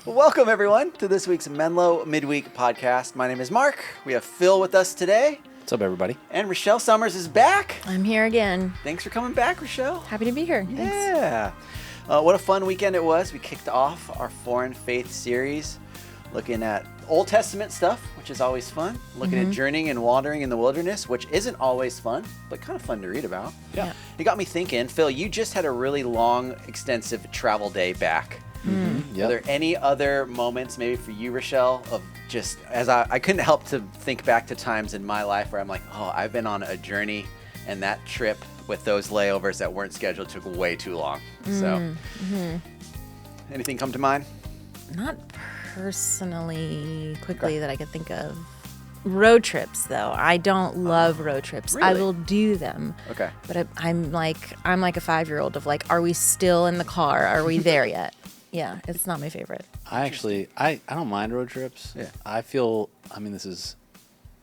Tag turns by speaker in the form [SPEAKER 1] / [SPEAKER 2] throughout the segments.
[SPEAKER 1] Welcome, everyone, to this week's Menlo Midweek podcast. My name is Mark. We have Phil with us today.
[SPEAKER 2] What's up, everybody?
[SPEAKER 1] And Rachelle Summers is back.
[SPEAKER 3] I'm here again.
[SPEAKER 1] Thanks for coming back, Rachelle.
[SPEAKER 3] Happy to be here. Thanks.
[SPEAKER 1] Yeah. What a fun weekend it was. We kicked off our Foreign Faith series, looking at Old Testament stuff, which is always fun. Looking at journeying and wandering in the wilderness, which isn't always fun, but kind of fun to read about.
[SPEAKER 2] Yeah.
[SPEAKER 1] It got me thinking, Phil, you just had a really long, extensive travel day back.
[SPEAKER 2] Yep.
[SPEAKER 1] Are there any other moments, maybe for you, Rachelle, of just, as I couldn't help to think back to times in my life where I'm like, oh, I've been on a journey, and that trip with those layovers that weren't scheduled took way too long. So, anything come to mind?
[SPEAKER 3] Not personally, quickly that I could think of. Road trips, though. I don't love road trips.
[SPEAKER 1] Really?
[SPEAKER 3] I will do them.
[SPEAKER 1] Okay.
[SPEAKER 3] But I'm like a 5-year-old of like, are we still in the car? Are we there yet? Yeah, it's not my favorite.
[SPEAKER 2] I don't mind road trips.
[SPEAKER 1] Yeah.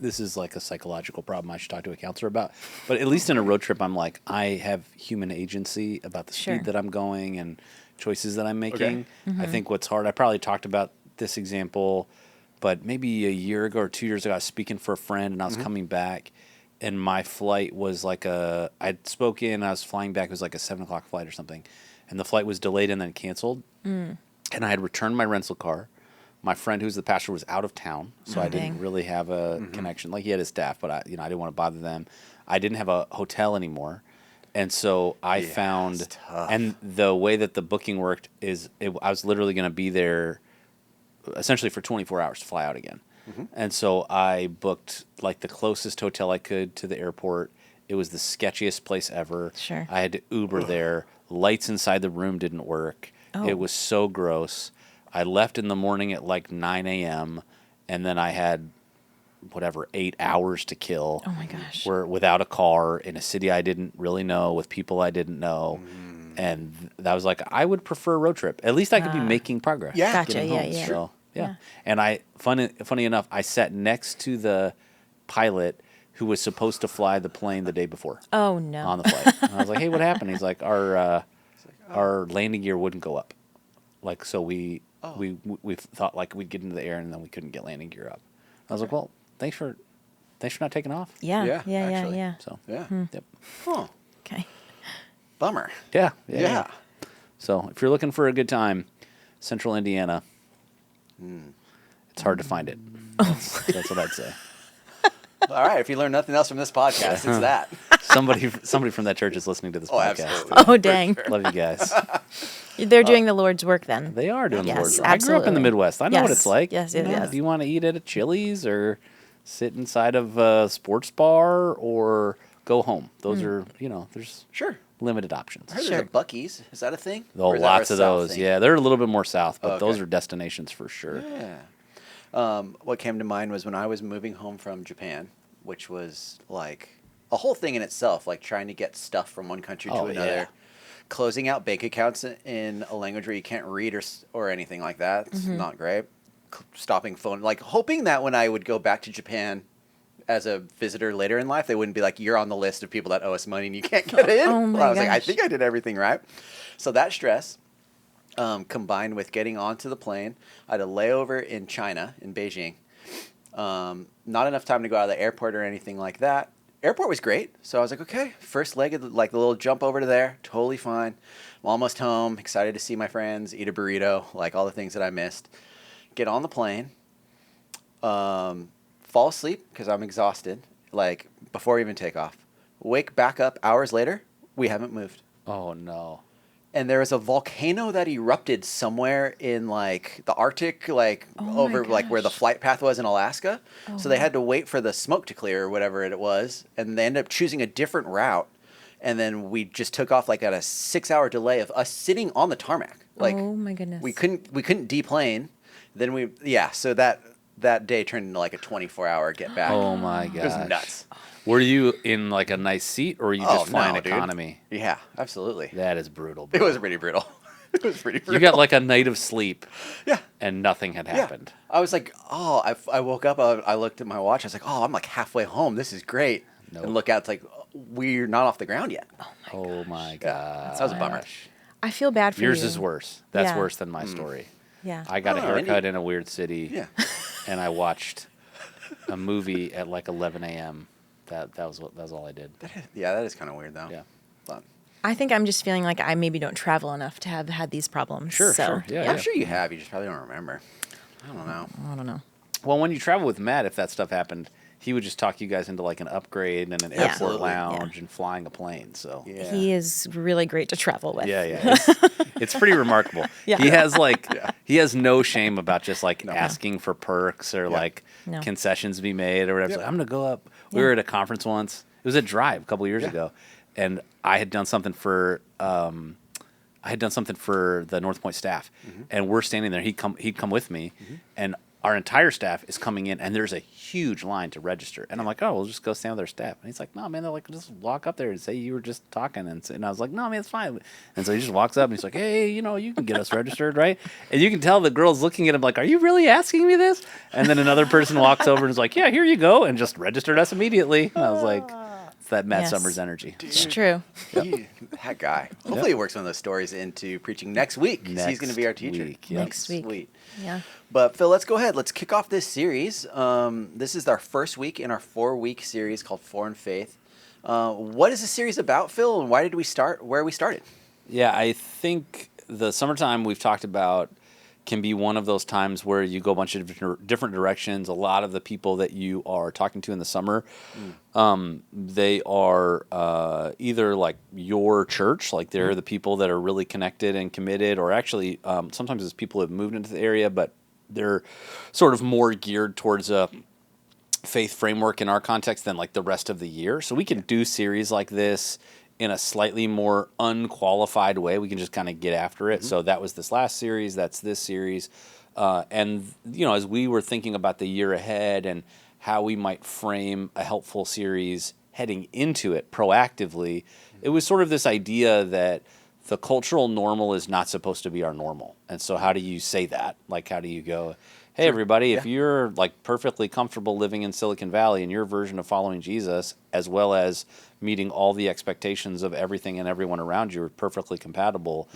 [SPEAKER 2] This is like a psychological problem I should talk to a counselor about. But at least in a road trip, I'm like, I have human agency about the
[SPEAKER 3] Sure.
[SPEAKER 2] speed that I'm going and choices that I'm making.
[SPEAKER 1] Okay.
[SPEAKER 2] I think what's hard, I probably talked about this example, but maybe a year ago or 2 years ago, I was speaking for a friend and I was coming back, and my flight was like I'd spoken, I was flying back, it was like a 7 o'clock flight or something. And the flight was delayed and then canceled. And I had returned my rental car. My friend, who's the pastor, was out of town, so I didn't really have a connection. Like, he had his staff, but I didn't want to bother them. I didn't have a hotel anymore, and so I found.
[SPEAKER 1] It's tough.
[SPEAKER 2] And the way that the booking worked is, I was literally going to be there, essentially for 24 hours to fly out again. And so I booked like the closest hotel I could to the airport. It was the sketchiest place ever.
[SPEAKER 3] Sure.
[SPEAKER 2] I had to Uber there. Lights inside the room didn't work.
[SPEAKER 3] Oh.
[SPEAKER 2] It was so gross. I left in the morning at like 9 a.m. and then I had 8 hours to kill.
[SPEAKER 3] Oh my gosh.
[SPEAKER 2] Without a car in a city I didn't really know with people I didn't know. And that was like, I would prefer a road trip. At least I could be making progress.
[SPEAKER 1] Yeah.
[SPEAKER 3] Gotcha.
[SPEAKER 2] getting
[SPEAKER 3] Yeah,
[SPEAKER 2] home.
[SPEAKER 3] yeah.
[SPEAKER 2] So, yeah.
[SPEAKER 3] Yeah.
[SPEAKER 2] And funny enough, I sat next to the pilot who was supposed to fly the plane the day before
[SPEAKER 3] Oh no.
[SPEAKER 2] on the flight. And I was like, hey, what happened? He's like, our landing gear wouldn't go up. Like, so we thought like we'd get into the air and then we couldn't get landing gear up. I was like, well, thanks for not taking off.
[SPEAKER 3] Yeah.
[SPEAKER 1] Yeah,
[SPEAKER 3] Yeah. Yeah.
[SPEAKER 1] actually.
[SPEAKER 3] Yeah.
[SPEAKER 2] So,
[SPEAKER 1] Yeah.
[SPEAKER 2] yep.
[SPEAKER 1] Huh.
[SPEAKER 3] Okay.
[SPEAKER 1] Bummer.
[SPEAKER 2] Yeah. So if you're looking for a good time, Central Indiana, it's hard to find it. That's what I'd say.
[SPEAKER 1] All right. If you learn nothing else from this podcast, it's that.
[SPEAKER 2] Somebody from that church is listening to this podcast.
[SPEAKER 1] Absolutely.
[SPEAKER 3] Oh dang.
[SPEAKER 2] Love you guys.
[SPEAKER 3] They're doing the Lord's work then.
[SPEAKER 2] They are doing the
[SPEAKER 3] Yes,
[SPEAKER 2] Lord's work. I grew up in the
[SPEAKER 3] absolutely.
[SPEAKER 2] Midwest. I know what
[SPEAKER 3] Yes.
[SPEAKER 2] it's like.
[SPEAKER 3] Yes,
[SPEAKER 2] You
[SPEAKER 3] yes,
[SPEAKER 2] know,
[SPEAKER 3] yes.
[SPEAKER 2] Do you want to eat at a Chili's or sit inside of a sports bar or go home? Those are, there's
[SPEAKER 1] Sure.
[SPEAKER 2] limited options.
[SPEAKER 1] I heard
[SPEAKER 3] Sure.
[SPEAKER 1] there's a Buc-ee's. Is that a thing?
[SPEAKER 2] Oh,
[SPEAKER 1] Or is that
[SPEAKER 2] lots
[SPEAKER 1] a
[SPEAKER 2] of
[SPEAKER 1] South
[SPEAKER 2] those.
[SPEAKER 1] thing?
[SPEAKER 2] Yeah, they're a little bit more south, but
[SPEAKER 1] Okay.
[SPEAKER 2] those are destinations for sure.
[SPEAKER 1] Yeah. What came to mind was when I was moving home from Japan, which was like a whole thing in itself, like trying to get stuff from one country to
[SPEAKER 2] Oh,
[SPEAKER 1] another,
[SPEAKER 2] yeah.
[SPEAKER 1] closing out bank accounts in a language where you can't read or anything like that. It's not great. Stopping phone, like hoping that when I would go back to Japan as a visitor later in life, they wouldn't be like, you're on the list of people that owe us money and you can't get in.
[SPEAKER 3] Oh my
[SPEAKER 1] Well, I was like, I
[SPEAKER 3] gosh.
[SPEAKER 1] think I did everything right. So that stress, combined with getting onto the plane, I had a layover in China, in Beijing. Not enough time to go out of the airport or anything like that. Airport was great, so I was like, okay, first leg of the little jump over to there, totally fine. I'm almost home, excited to see my friends, eat a burrito, like all the things that I missed. Get on the plane, fall asleep because I'm exhausted, like before we even take off. Wake back up hours later, we haven't moved.
[SPEAKER 2] Oh, no.
[SPEAKER 1] And there was a volcano that erupted somewhere in like the Arctic, like
[SPEAKER 3] Oh my
[SPEAKER 1] over like where the
[SPEAKER 3] gosh.
[SPEAKER 1] flight path was in Alaska.
[SPEAKER 3] Oh,
[SPEAKER 1] So they
[SPEAKER 3] wow.
[SPEAKER 1] had to wait for the smoke to clear or whatever it was, and they ended up choosing a different route. And then we just took off like at a 6-hour delay of us sitting on the tarmac. Like
[SPEAKER 3] Oh my goodness.
[SPEAKER 1] we couldn't deplane. Then so that day turned into like a 24-hour get back.
[SPEAKER 2] Oh, my
[SPEAKER 1] It
[SPEAKER 2] gosh.
[SPEAKER 1] was nuts.
[SPEAKER 2] Were you in like a nice seat or were you just flying
[SPEAKER 1] dude.
[SPEAKER 2] economy?
[SPEAKER 1] Yeah, absolutely.
[SPEAKER 2] That is brutal.
[SPEAKER 1] It
[SPEAKER 2] bro.
[SPEAKER 1] was pretty brutal. It was pretty brutal.
[SPEAKER 2] You got like a night of sleep
[SPEAKER 1] yeah.
[SPEAKER 2] and nothing had happened.
[SPEAKER 1] I was like, oh, I woke up, I looked at my watch. I was like, oh, I'm like halfway home. This is great.
[SPEAKER 2] Nope.
[SPEAKER 1] And look out, it's like, we're not off the ground yet.
[SPEAKER 2] Oh my
[SPEAKER 1] Yeah.
[SPEAKER 2] god.
[SPEAKER 1] That was a bummer.
[SPEAKER 3] I feel bad for
[SPEAKER 2] Yours
[SPEAKER 3] you.
[SPEAKER 2] is worse. That's
[SPEAKER 3] Yeah.
[SPEAKER 2] worse than my story.
[SPEAKER 3] Yeah.
[SPEAKER 2] I got a
[SPEAKER 1] Oh,
[SPEAKER 2] haircut in a weird city,
[SPEAKER 1] Yeah.
[SPEAKER 2] and I watched a movie at like 11 a.m. That was all I did.
[SPEAKER 1] Yeah, that is kind of weird though.
[SPEAKER 2] Yeah.
[SPEAKER 1] But
[SPEAKER 3] I think I'm just feeling like I maybe don't travel enough to have had these problems.
[SPEAKER 2] Sure,
[SPEAKER 3] so,
[SPEAKER 2] sure. Yeah,
[SPEAKER 1] I'm sure you have. You just probably don't remember. I don't know.
[SPEAKER 3] I don't know.
[SPEAKER 2] Well, when you travel with Matt, if that stuff happened, he would just talk you guys into like an upgrade and an
[SPEAKER 3] Yeah.
[SPEAKER 2] airport
[SPEAKER 1] Absolutely.
[SPEAKER 2] lounge and flying a plane. So
[SPEAKER 1] Yeah.
[SPEAKER 3] He is really great to travel with.
[SPEAKER 2] yeah. It's pretty remarkable.
[SPEAKER 3] Yeah.
[SPEAKER 2] He has he has no shame about just like
[SPEAKER 1] No.
[SPEAKER 2] asking for perks or like
[SPEAKER 3] No.
[SPEAKER 2] concessions to be made or whatever.
[SPEAKER 1] Yep.
[SPEAKER 2] Like, I'm gonna go up. We
[SPEAKER 3] Yeah.
[SPEAKER 2] were at a conference once. It was a drive a couple years
[SPEAKER 1] Yeah.
[SPEAKER 2] ago, and I had done something for the North Point staff, and we're standing there. He'd come with me, and our entire staff is coming in, and there's a huge line to register. And I'm like, oh, we'll just go stand with our staff. And he's like, no, man, they're like, just walk up there and say you were just talking. And I was like, no, man, it's fine. And so he just walks up and he's like, hey, you can get us registered, right? And you can tell the girl's looking at him like, are you really asking me this? And then another person walks over and is like, yeah, here you go, and just registered us immediately. And I was like, it's that Matt
[SPEAKER 3] Yes.
[SPEAKER 2] Summers energy.
[SPEAKER 3] It's true.
[SPEAKER 1] That guy. Hopefully, he works one of those stories into preaching next week. 'Cause he's going to be our teacher.
[SPEAKER 2] week, yep.
[SPEAKER 3] Next week.
[SPEAKER 1] Sweet.
[SPEAKER 3] Yeah.
[SPEAKER 1] But Phil, let's go ahead. Let's kick off this series. This is our first week in our 4-week series called Foreign Faith. What is the series about, Phil, and why did we start where we started?
[SPEAKER 2] Yeah, I think the summertime we've talked about can be one of those times where you go a bunch of different directions. A lot of the people that you are talking to in the summer, they are either like your church, like they're the people that are really connected and committed, or actually sometimes it's people who have moved into the area, but they're sort of more geared towards a faith framework in our context than like the rest of the year. So we can do series like this in a slightly more unqualified way. We can just kind of get after it. So that was this last series. That's this series. And, as we were thinking about the year ahead and how we might frame a helpful series heading into it proactively, it was sort of this idea that the cultural normal is not supposed to be our normal. And so how do you say that? Like, how do you go, hey, everybody, if you're like perfectly comfortable living in Silicon Valley and your version of following Jesus, as well as meeting all the expectations of everything and everyone around you are perfectly compatible,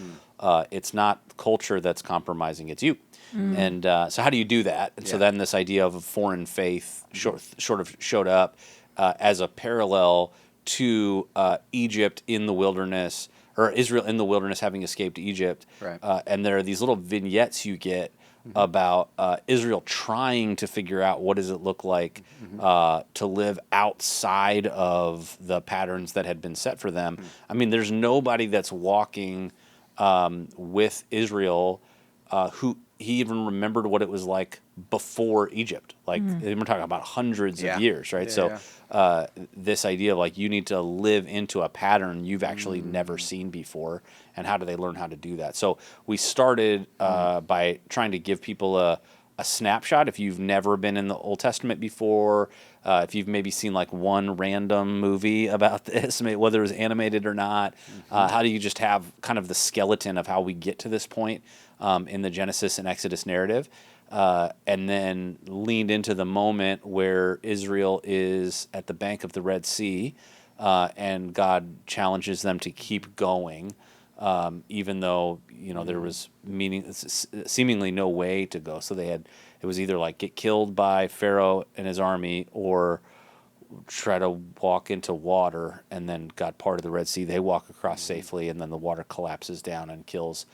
[SPEAKER 2] it's not culture that's compromising, it's you. And so how do you do that? And so then this idea of a foreign faith sort of showed up as a parallel to Egypt in the wilderness, or Israel in the wilderness having escaped Egypt.
[SPEAKER 1] Right.
[SPEAKER 2] And there are these little vignettes you get about Israel trying to figure out what does it look like to live outside of the patterns that had been set for them. I mean, there's nobody that's walking with Israel who he even remembered what it was like before Egypt. Like we're talking about hundreds of years, right? This idea of like you need to live into a pattern you've actually never seen before, and how do they learn how to do that? So we started by trying to give people a snapshot. If you've never been in the Old Testament before, if you've maybe seen like one random movie about this, whether it was animated or not, how do you just have kind of the skeleton of how we get to this point in the Genesis and Exodus narrative? And then leaned into the moment where Israel is at the bank of the Red Sea, and God challenges them to keep going, even though there was seemingly no way to go. So it was either like get killed by Pharaoh and his army, or try to walk into water, and then God parted the Red Sea. They walk across safely, and then the water collapses down and kills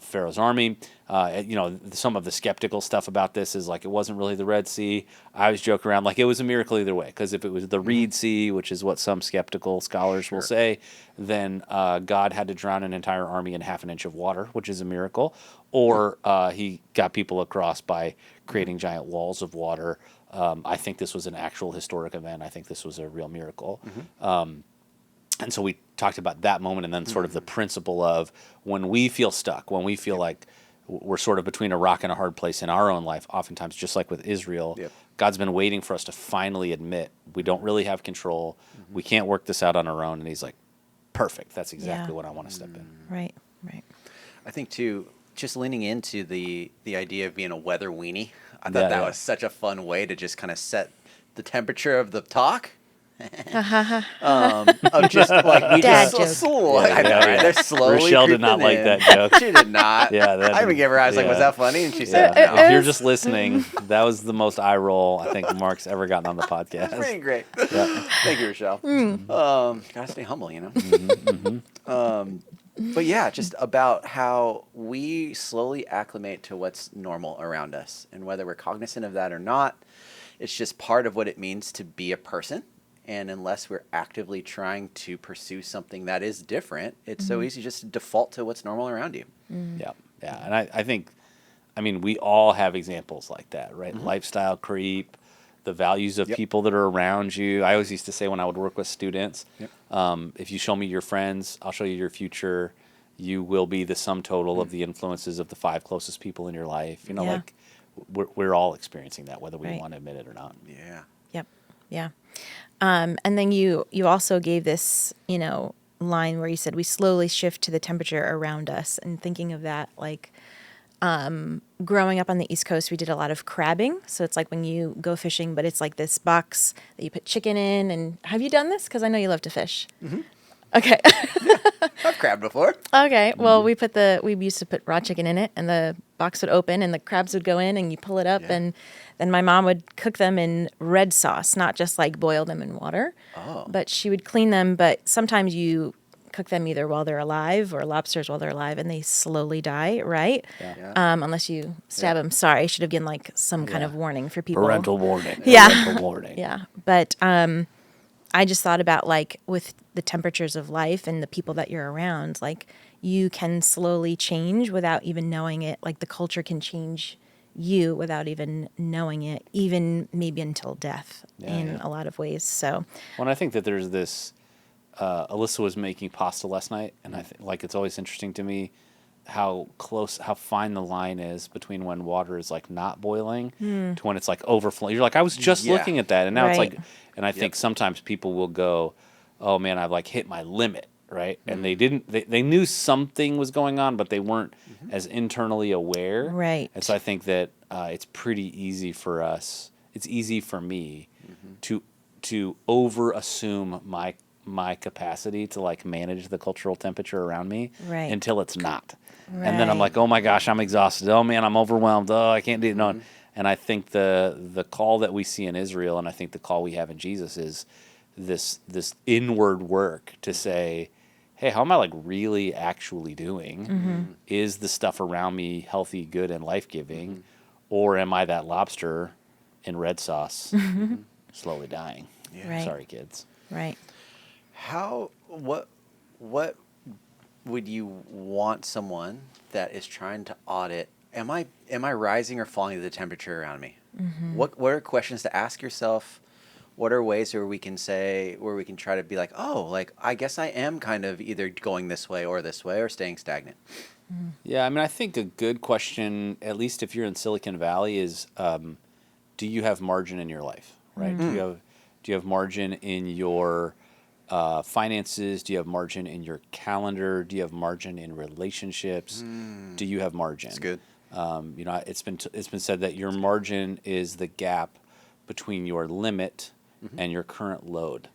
[SPEAKER 2] Pharaoh's army. Some of the skeptical stuff about this is like it wasn't really the Red Sea. I always joke around like it was a miracle either way, because if it was the Reed Sea, which is what some skeptical scholars will say, then God had to drown an entire army in half an inch of water, which is a miracle. Or he got people across by creating giant walls of water. I think this was an actual historic event. I think this was a real miracle. And so we talked about that moment, and then sort of the principle of when we feel stuck, when we feel like we're sort of between a rock and a hard place in our own life, oftentimes just like with Israel, God's been waiting for us to finally admit we don't really have control. We can't work this out on our own. And he's like, perfect. That's exactly what I want to step in.
[SPEAKER 3] Right.
[SPEAKER 1] I think, too, just leaning into the idea of being a weather weenie, I thought that was such a fun way to just kind of set the temperature of the talk. of just like we
[SPEAKER 3] Dad
[SPEAKER 1] just
[SPEAKER 3] joke.
[SPEAKER 1] I know, right? They're slowly.
[SPEAKER 2] Rochelle did not
[SPEAKER 1] creeping
[SPEAKER 2] like
[SPEAKER 1] in.
[SPEAKER 2] that joke.
[SPEAKER 1] She did not.
[SPEAKER 2] Yeah, that
[SPEAKER 1] I even
[SPEAKER 2] didn't-
[SPEAKER 1] gave her eyes like,
[SPEAKER 2] yeah.
[SPEAKER 1] was that funny? And she said,
[SPEAKER 2] Yeah.
[SPEAKER 1] no.
[SPEAKER 2] If you're just listening, that was the most eye roll I think Mark's ever gotten on the podcast.
[SPEAKER 1] That's pretty great.
[SPEAKER 2] Yeah.
[SPEAKER 1] Thank you, Rochelle. Gotta stay humble, you know. But yeah, just about how we slowly acclimate to what's normal around us, and whether we're cognizant of that or not, it's just part of what it means to be a person. And unless we're actively trying to pursue something that is different, it's so easy just to default to what's normal around you.
[SPEAKER 2] Yeah, yeah, and I think, I mean, we all have examples like that, right? Lifestyle creep, the values of people that are around you. I always used to say when I would work with students, if you show me your friends, I'll show you your future. You will be the sum total of the influences of the 5 closest people in your life. You know,
[SPEAKER 3] Yeah.
[SPEAKER 2] like we're all experiencing that, whether we
[SPEAKER 3] Right.
[SPEAKER 2] want to admit it or not.
[SPEAKER 1] Yeah.
[SPEAKER 3] Yep. Yeah. And then you also gave this, line where you said we slowly shift to the temperature around us, and thinking of that, like, growing up on the East Coast, we did a lot of crabbing. So it's like when you go fishing, but it's like this box that you put chicken in. And have you done this? Because I know you love to fish. Okay.
[SPEAKER 1] I've crabbed before.
[SPEAKER 3] Okay. Well, we used to put raw chicken in it, and the box would open and the crabs would go in, and you pull it up, and then my mom would cook them in red sauce, not just like boil them in water.
[SPEAKER 1] Oh.
[SPEAKER 3] But she would clean them, but sometimes you cook them either while they're alive, or lobsters while they're alive, and they slowly die, right?
[SPEAKER 1] Yeah.
[SPEAKER 3] Unless you stab them. Sorry, I should have given like some kind of warning for people.
[SPEAKER 2] Parental warning.
[SPEAKER 3] Yeah.
[SPEAKER 2] Parental warning.
[SPEAKER 3] Yeah. But I just thought about, like, with the temperatures of life and the people that you're around, like, you can slowly change without even knowing it. Like, the culture can change you without even knowing it, even maybe until death in a lot of ways. So,
[SPEAKER 2] Well, and I think that there's this. Alyssa was making pasta last night, and I think, like, it's always interesting to me how fine the line is between when water is like not boiling to when it's like overflowing. You're like, I was just looking at that, and now it's
[SPEAKER 3] Right.
[SPEAKER 2] like, and I think sometimes people will go, "Oh man, I've like hit my limit," right? And they didn't. They knew something was going on, but they weren't as internally aware.
[SPEAKER 3] Right.
[SPEAKER 2] And so I think that it's pretty easy for us. It's easy for me to over assume my capacity to like manage the cultural temperature around me
[SPEAKER 3] Right.
[SPEAKER 2] until it's not. And then I'm
[SPEAKER 3] Right.
[SPEAKER 2] like, oh my gosh, I'm exhausted. Oh man, I'm overwhelmed. Oh, I can't do it. No. And I think the call that we see in Israel, and I think the call we have in Jesus, is this inward work to say, hey, how am I like really actually doing? Is the stuff around me healthy, good, and life giving, or am I that lobster in red sauce slowly dying?
[SPEAKER 3] Right.
[SPEAKER 2] Sorry, kids.
[SPEAKER 3] right.
[SPEAKER 1] What would you want someone that is trying to audit? Am I rising or falling to the temperature around me? What are questions to ask yourself? What are ways where we can try to be like, oh, like I guess I am kind of either going this way or staying stagnant.
[SPEAKER 2] Yeah, I mean, I think a good question, at least if you're in Silicon Valley, is do you have margin in your life, right? Do you have margin in your finances? Do you have margin in your calendar? Do you have margin in relationships? Do you have margin?
[SPEAKER 1] That's good.
[SPEAKER 2] It's been said that your margin is the gap between your limit and your current load.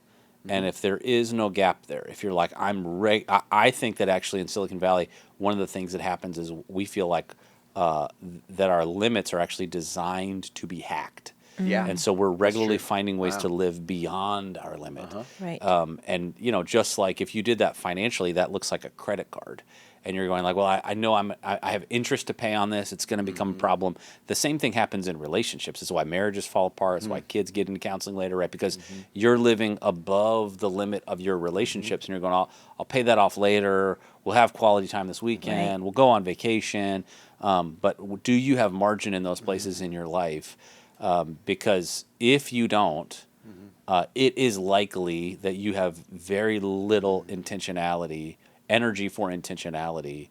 [SPEAKER 2] And if there is no gap there, if you're like, I think that actually in Silicon Valley, one of the things that happens is we feel like that our limits are actually designed to be hacked.
[SPEAKER 1] Yeah.
[SPEAKER 2] And so we're regularly
[SPEAKER 1] true.
[SPEAKER 2] finding ways
[SPEAKER 1] Wow.
[SPEAKER 2] to live beyond our limit.
[SPEAKER 3] Right.
[SPEAKER 2] And just like if you did that financially, that looks like a credit card. And you're going like, well, I know I have interest to pay on this. It's going to become a problem. The same thing happens in relationships. It's why marriages fall apart. It's why kids get into counseling later, right? Because you're living above the limit of your relationships, and you're going, I'll pay that off later. We'll have quality time this weekend.
[SPEAKER 3] Right.
[SPEAKER 2] We'll go on vacation. But do you have margin in those places in your life? Because if you don't, it is likely that you have very little intentionality, energy for intentionality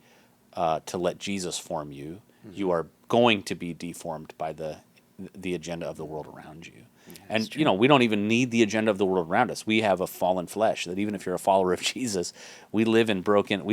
[SPEAKER 2] to let Jesus form you. You are going to be deformed by the agenda of the world around you. And we don't even need the agenda of the world around us. We have a fallen flesh that even if you're a follower of Jesus, we live in broken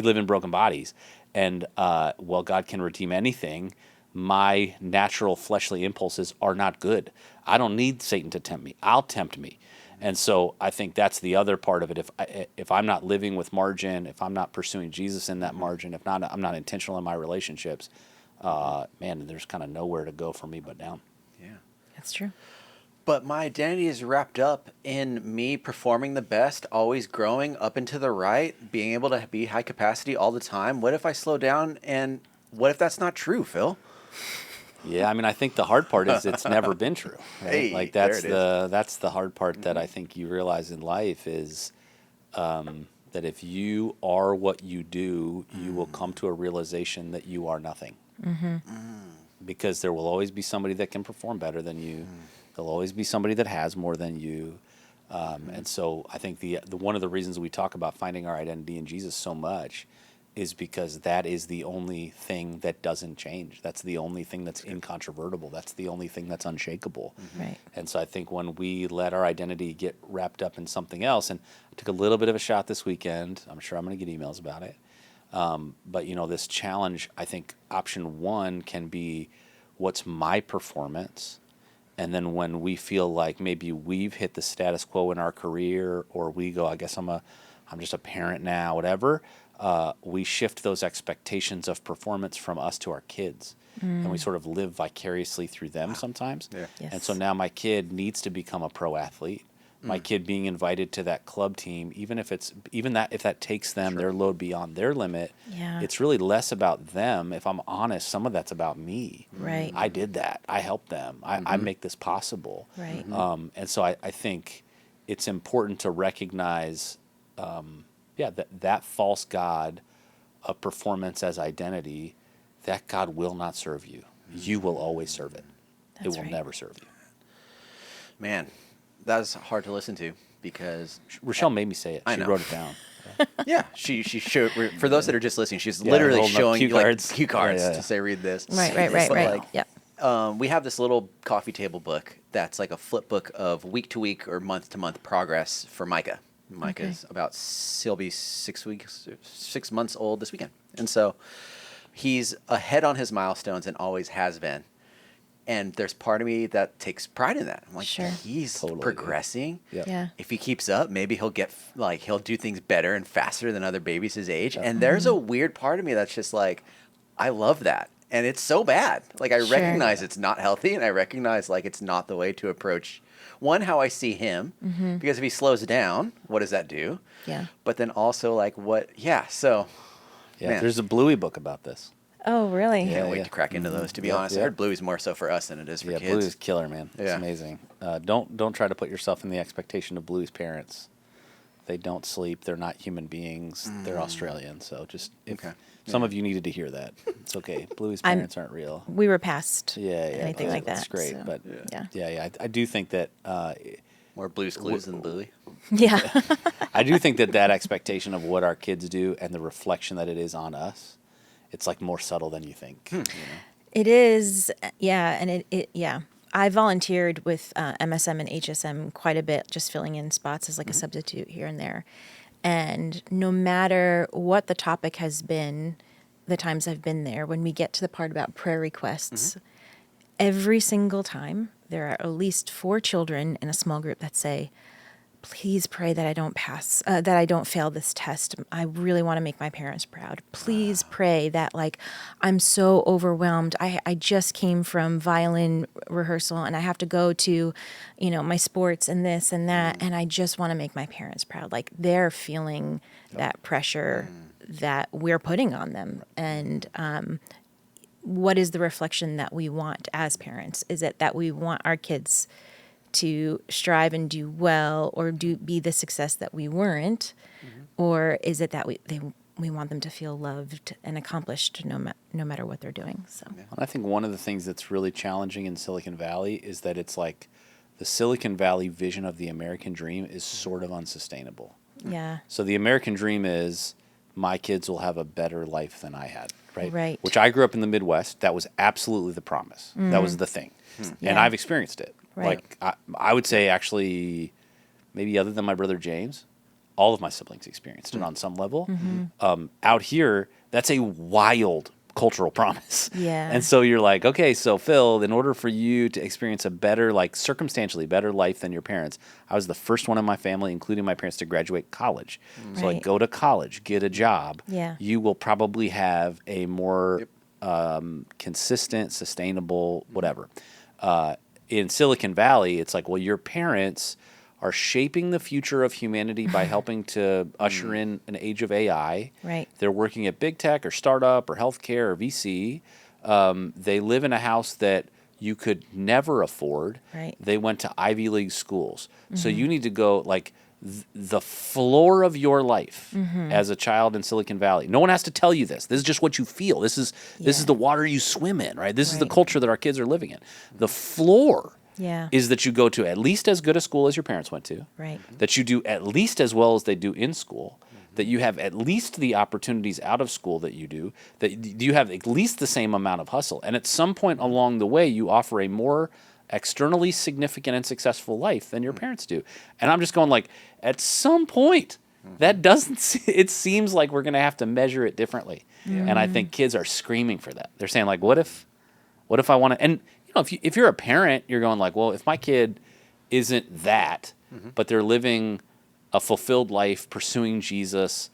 [SPEAKER 2] bodies. And while God can redeem anything, my natural fleshly impulses are not good. I don't need Satan to tempt me. I'll tempt me. And so I think that's the other part of it. If I'm not living with margin, if I'm not pursuing Jesus in that margin, if not, I'm not intentional in my relationships, man, there's kind of nowhere to go for me but down.
[SPEAKER 1] Yeah.
[SPEAKER 3] That's true.
[SPEAKER 1] But my identity is wrapped up in me performing the best, always growing up and to the right, being able to be high capacity all the time. What if I slow down, and what if that's not true, Phil?
[SPEAKER 2] Yeah, I mean, I think the hard part is it's never been true. Right?
[SPEAKER 1] Hey,
[SPEAKER 2] like
[SPEAKER 1] there
[SPEAKER 2] that's
[SPEAKER 1] it is.
[SPEAKER 2] that's the hard part that I think you realize in life is that if you are what you do, you will come to a realization that you are nothing. Because there will always be somebody that can perform better than you. There'll always be somebody that has more than you. And so I think the one of the reasons we talk about finding our identity in Jesus so much is because that is the only thing that doesn't change. That's the only thing that's incontrovertible. That's the only thing that's unshakable.
[SPEAKER 3] Right.
[SPEAKER 2] And so I think when we let our identity get wrapped up in something else, and I took a little bit of a shot this weekend. I'm sure I'm going to get emails about it. But, this challenge, I think option one can be, what's my performance? And then when we feel like maybe we've hit the status quo in our career, or we go, I guess I'm just a parent now, whatever, we shift those expectations of performance from us to our kids. And we sort of live vicariously through them sometimes.
[SPEAKER 1] Yeah.
[SPEAKER 3] Yes.
[SPEAKER 2] And so now my kid needs to become a pro athlete. My kid being invited to that club team, if that takes them their load beyond their limit,
[SPEAKER 3] Yeah.
[SPEAKER 2] it's really less about them. If I'm honest, some of that's about me.
[SPEAKER 3] Right.
[SPEAKER 2] I did that. I helped them. I make this possible.
[SPEAKER 3] Right.
[SPEAKER 2] And so I think it's important to recognize, that false god of performance as identity, that God will not serve you. You will always serve it.
[SPEAKER 3] That's
[SPEAKER 2] it will
[SPEAKER 3] right.
[SPEAKER 2] never serve you.
[SPEAKER 1] Man, that was hard to listen to because
[SPEAKER 2] Rachelle made me say it.
[SPEAKER 1] I
[SPEAKER 2] She
[SPEAKER 1] know.
[SPEAKER 2] wrote it down.
[SPEAKER 1] yeah, she showed, for those that are just listening, she's literally
[SPEAKER 2] holding up
[SPEAKER 1] showing
[SPEAKER 2] cue
[SPEAKER 1] you like
[SPEAKER 2] cards.
[SPEAKER 1] cue cards
[SPEAKER 2] Yeah.
[SPEAKER 1] to say read this.
[SPEAKER 3] Right.
[SPEAKER 1] But, like,
[SPEAKER 3] Yeah.
[SPEAKER 1] we have this little coffee table book that's like a flip book of week to week or month to month progress for Micah. Micah's he'll be 6 months old this weekend. And so he's ahead on his milestones and always has been. And there's part of me that takes pride in that. I'm like,
[SPEAKER 3] Sure.
[SPEAKER 1] he's
[SPEAKER 2] Totally,
[SPEAKER 1] progressing.
[SPEAKER 2] Yep.
[SPEAKER 3] Yeah.
[SPEAKER 1] If he keeps up, maybe he'll do things better and faster than other babies his age. And there's a weird part of me that's just like, I love that. And it's so bad. Like, I
[SPEAKER 3] Sure.
[SPEAKER 1] recognize it's not healthy, and I recognize, like, it's not the way to approach, one, how I see him. Because if he slows down, what does that do?
[SPEAKER 3] Yeah.
[SPEAKER 1] But then also, like, so,
[SPEAKER 2] Yeah,
[SPEAKER 1] man.
[SPEAKER 2] there's a Bluey book about this.
[SPEAKER 3] Oh, really?
[SPEAKER 1] I can't wait
[SPEAKER 2] yeah.
[SPEAKER 1] to crack into those, to be
[SPEAKER 2] Yep,
[SPEAKER 1] honest. I
[SPEAKER 2] yep.
[SPEAKER 1] heard Bluey's more so for us than it is for
[SPEAKER 2] Yeah,
[SPEAKER 1] kids.
[SPEAKER 2] Bluey's killer, man. It's
[SPEAKER 1] Yeah.
[SPEAKER 2] amazing. Don't try to put yourself in the expectation of Bluey's parents. They don't sleep. They're not human beings. They're Australian. So just
[SPEAKER 1] Okay.
[SPEAKER 2] some of you needed to hear that. It's okay. Bluey's
[SPEAKER 3] I'm-
[SPEAKER 2] parents aren't real.
[SPEAKER 3] We were past
[SPEAKER 2] Yeah,
[SPEAKER 3] anything like that.
[SPEAKER 2] That's great.
[SPEAKER 3] so,
[SPEAKER 2] But
[SPEAKER 3] yeah.
[SPEAKER 2] yeah, I do think that
[SPEAKER 1] More Blue's Clues than Bluey.
[SPEAKER 3] Yeah.
[SPEAKER 2] I do think that expectation of what our kids do and the reflection that it is on us, it's like more subtle than you think.
[SPEAKER 3] It is, yeah, and yeah. I volunteered with MSM and HSM quite a bit, just filling in spots as like a substitute here and there. And no matter what the topic has been, the times I've been there, when we get to the part about prayer requests, every single time there are at least 4 children in a small group that say, please pray that I don't that I don't fail this test. I really want to make my parents proud. Please pray that, like, I'm so overwhelmed. I just came from violin rehearsal and I have to go to, my sports and this and that. And I just want to make my parents proud. Like, they're feeling that pressure that we're putting on them. And, what is the reflection that we want as parents? Is it that we want our kids to strive and do well, or be the success that we weren't, or is it that we want them to feel loved and accomplished no matter what they're doing? So
[SPEAKER 2] And I think one of the things that's really challenging in Silicon Valley is that it's like the Silicon Valley vision of the American dream is sort of unsustainable.
[SPEAKER 3] yeah,
[SPEAKER 2] So the American dream is my kids will have a better life than I had, right?
[SPEAKER 3] Right.
[SPEAKER 2] Which I grew up in the Midwest. That was absolutely the promise. That was the thing. And
[SPEAKER 3] Yeah.
[SPEAKER 2] I've experienced it.
[SPEAKER 3] Right.
[SPEAKER 2] Like I would say actually, maybe other than my brother James, all of my siblings experienced it on some level. Out here, that's a wild, cultural promise.
[SPEAKER 3] Yeah.
[SPEAKER 2] And so you're like, okay, so Phil, in order for you to experience a better, like circumstantially better life than your parents, I was the first one in my family, including my parents, to graduate college. So like
[SPEAKER 3] Right.
[SPEAKER 2] go to college, get a job.
[SPEAKER 3] Yeah.
[SPEAKER 2] You will probably have a more consistent, sustainable, whatever. In Silicon Valley, it's like, well, your parents are shaping the future of humanity by helping to usher in an age of AI.
[SPEAKER 3] Right.
[SPEAKER 2] They're working at big tech or startup or healthcare or VC. They live in a house that you could never afford.
[SPEAKER 3] Right.
[SPEAKER 2] They went to Ivy League schools. So you need to go like the floor of your life as a child in Silicon Valley. No one has to tell you this. This is just what you feel. This is the water you swim in, right? This is the
[SPEAKER 3] Right.
[SPEAKER 2] culture that our kids are living in. The floor
[SPEAKER 3] Yeah.
[SPEAKER 2] is that you go to at least as good a school as your parents went to,
[SPEAKER 3] Right.
[SPEAKER 2] that you do at least as well as they do in school, that you have at least the opportunities out of school that you do, that you have at least the same amount of hustle. And at some point along the way, you offer a more externally significant and successful life than your parents do. And I'm just going like, at some point, that doesn't, it seems like we're going to have to measure it differently. And I think kids are screaming for that. They're saying like, what if I want to, and if you're a parent, you're going like, well, if my kid isn't that, but they're living a fulfilled life, pursuing Jesus,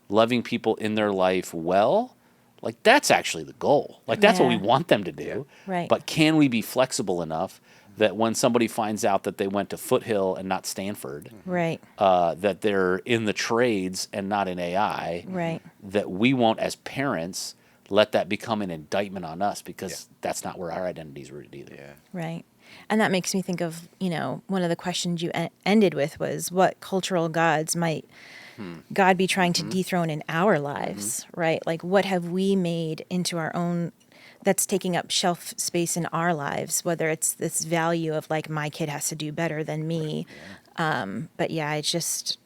[SPEAKER 2] loving people in their life well, like that's actually the goal. Like that's what we
[SPEAKER 3] Yeah.
[SPEAKER 2] want them to do.
[SPEAKER 3] Right.
[SPEAKER 2] But can we be flexible enough that when somebody finds out that they went to Foothill and not Stanford,
[SPEAKER 3] Right.
[SPEAKER 2] that they're in the trades and not in AI,
[SPEAKER 3] Right.
[SPEAKER 2] that we won't as parents let that become an indictment on us because that's not where our identity is rooted either.
[SPEAKER 1] Yeah.
[SPEAKER 3] Right. And that makes me think of, one of the questions you ended with was what cultural gods might God be trying to dethrone in our lives, right? Like what have we made into our own that's taking up shelf space in our lives, whether it's this value of like my kid has to do better than me. But yeah, it's just